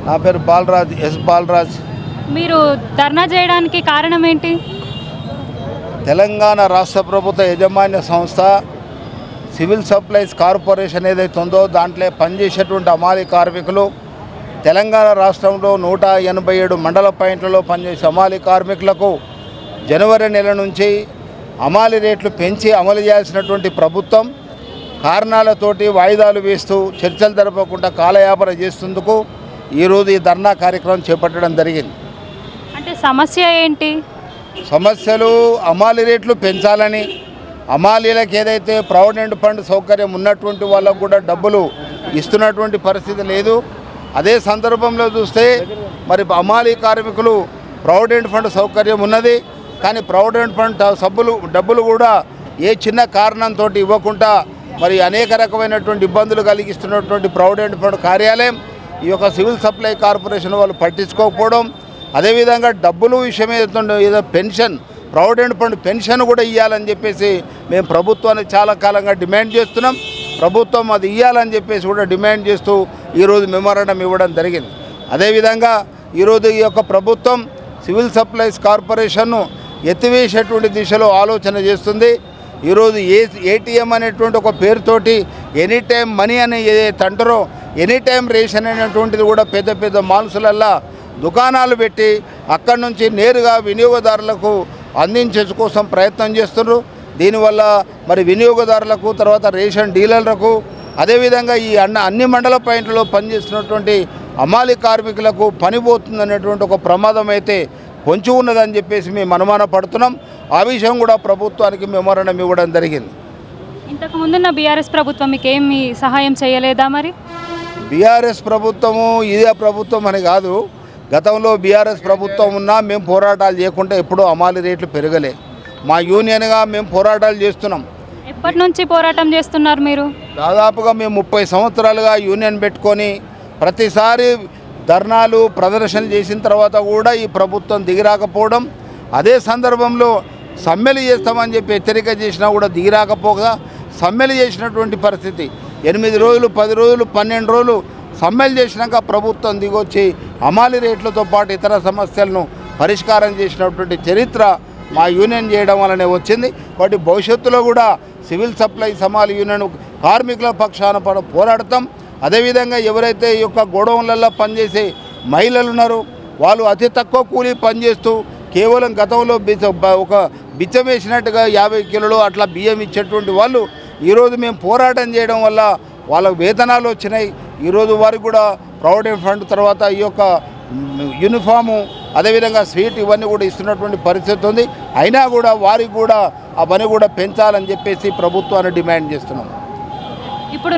నా పేరు బాలరాజ్, ఎస్ బాలరాజ్. మీరు ధర్నా చేయడానికి కారణం ఏంటి? తెలంగాణ రాష్ట్ర ప్రభుత్వ యాజమాన్య సంస్థ సివిల్ సప్లైస్ కార్పొరేషన్ ఏదైతే ఉందో దాంట్లో పనిచేసేటువంటి అమాలి కార్మికులు తెలంగాణ రాష్ట్రంలో 187 మండల పాయింట్లలో పనిచేసే అమాలి కార్మికులకు జనవరి నెల నుంచి అమాలి రేట్లు పెంచి అమలు చేయాల్సినటువంటి ప్రభుత్వం కారణాలతోటి వాయిదాలు వేస్తూ చర్చలు జరపకుండా కాలయాపన చేసేందుకు ఈరోజు ఈ ధర్నా కార్యక్రమం చేపట్టడం జరిగింది. అంటే సమస్య ఏంటి? సమస్యలు అమాలి రేట్లు పెంచాలని, అమాలీలకు ఏదైతే ప్రావిడెంట్ ఫండ్ సౌకర్యం ఉన్నటువంటి వాళ్ళకు కూడా డబ్బులు ఇస్తున్నటువంటి పరిస్థితి లేదు. అదే సందర్భంలో చూస్తే మరి అమాలి కార్మికులు ప్రావిడెంట్ ఫండ్ సౌకర్యం ఉన్నది, కానీ ప్రావిడెంట్ ఫండ్ డబ్బులు కూడా ఏ చిన్న కారణంతో ఇవ్వకుండా మరి అనేక రకమైనటువంటి ఇబ్బందులు కలిగిస్తున్నటువంటి ప్రావిడెంట్ ఫండ్ కార్యాలయం ఈ యొక్క సివిల్ సప్లై కార్పొరేషన్ వాళ్ళు పట్టించుకోకపోవడం, అదేవిధంగా డబ్బులు విషయం ఏదో పెన్షన్, ప్రావిడెంట్ ఫండ్ పెన్షన్ కూడా ఇవ్వాలని చెప్పేసి మేము ప్రభుత్వాన్ని చాలా కాలంగా డిమాండ్ చేస్తున్నాం. ప్రభుత్వం అది ఇవ్వాలని చెప్పేసి కూడా డిమాండ్ చేస్తూ ఈరోజు మెమోరాండం ఇవ్వడం జరిగింది. అదేవిధంగా ఈరోజు ఈ యొక్క ప్రభుత్వం సివిల్ సప్లైస్ కార్పొరేషన్ను ఎత్తివేసేటువంటి దిశలో ఆలోచన చేస్తుంది. ఈరోజు ఏటీఎం అనేటువంటి ఒక పేరుతోటి ఎనీ టైం మనీ అని ఏదైతే అంటారో ఎనీ టైం రేషన్ అనేటువంటిది కూడా పెద్ద పెద్ద మాల్సులల్లో దుకాణాలు పెట్టి అక్కడి నుంచి నేరుగా వినియోగదారులకు అందించే కోసం ప్రయత్నం చేస్తున్నారు. దీనివల్ల మరి వినియోగదారులకు, తర్వాత రేషన్ డీలర్లకు, అదేవిధంగా ఈ అన్ని మండల పాయింట్లలో పనిచేస్తున్నటువంటి అమాలి కార్మికులకు పనిపోతుందనేటువంటి ఒక ప్రమాదం అయితే పొంచి ఉన్నదని చెప్పేసి మేము అనుమాన పడుతున్నాం. ఆ విషయం కూడా ప్రభుత్వానికి మెమోరాండం ఇవ్వడం జరిగింది. ఇంతకు ముందున్న బీఆర్ఎస్ ప్రభుత్వం మీకు ఏమి సహాయం చేయలేదా? మరి బీఆర్ఎస్ ప్రభుత్వము ఇదే ప్రభుత్వం అని కాదు, గతంలో బీఆర్ఎస్ ప్రభుత్వం ఉన్నా మేము పోరాటాలు చేయకుండా ఎప్పుడూ అమాలి రేట్లు పెరగలే. మా యూనియన్గా మేము పోరాటాలు చేస్తున్నాం. ఎప్పటి నుంచి పోరాటం చేస్తున్నారు మీరు? దాదాపుగా మేము 30 సంవత్సరాలుగా యూనియన్ పెట్టుకొని ప్రతిసారి ధర్నాలు ప్రదర్శన చేసిన తర్వాత కూడా ఈ ప్రభుత్వం దిగిరాకపోవడం, అదే సందర్భంలో సమ్మెలు చేస్తామని చెప్పి హెచ్చరిక చేసినా కూడా దిగిరాకపోగా సమ్మెలు చేసినటువంటి పరిస్థితి. 8 రోజులు, 10 రోజులు, 12 రోజులు సమ్మెలు చేసినాక ప్రభుత్వం దిగొచ్చి అమాలి రేట్లతో పాటు ఇతర సమస్యలను పరిష్కారం చేసినటువంటి చరిత్ర మా యూనియన్ చేయడం వల్లనే వచ్చింది. కాబట్టి భవిష్యత్తులో కూడా సివిల్ సప్లైస్ అమాలి యూనియన్ కార్మికుల పక్షాన పోరాడతాం. అదేవిధంగా ఎవరైతే ఈ యొక్క గోడౌన్లలో పనిచేసే మహిళలు ఉన్నారో వాళ్ళు అతి తక్కువ కూలీ పనిచేస్తూ కేవలం గతంలో ఒక బిచ్చం వేసినట్టుగా 50 కిలోలు అట్లా బియ్యం ఇచ్చేటువంటి వాళ్ళు ఈరోజు మేము పోరాటం చేయడం వల్ల వాళ్ళకు వేతనాలు వచ్చినాయి. ఈరోజు వారికి కూడా ప్రావిడెంట్ ఫండ్, తర్వాత ఈ యొక్క యూనిఫాము, అదేవిధంగా స్వీట్ ఇవన్నీ కూడా ఇస్తున్నటువంటి పరిస్థితి ఉంది. అయినా కూడా వారికి కూడా ఆ పని కూడా పెంచాలని చెప్పేసి ప్రభుత్వాన్ని డిమాండ్ చేస్తున్నాం. ఇప్పుడు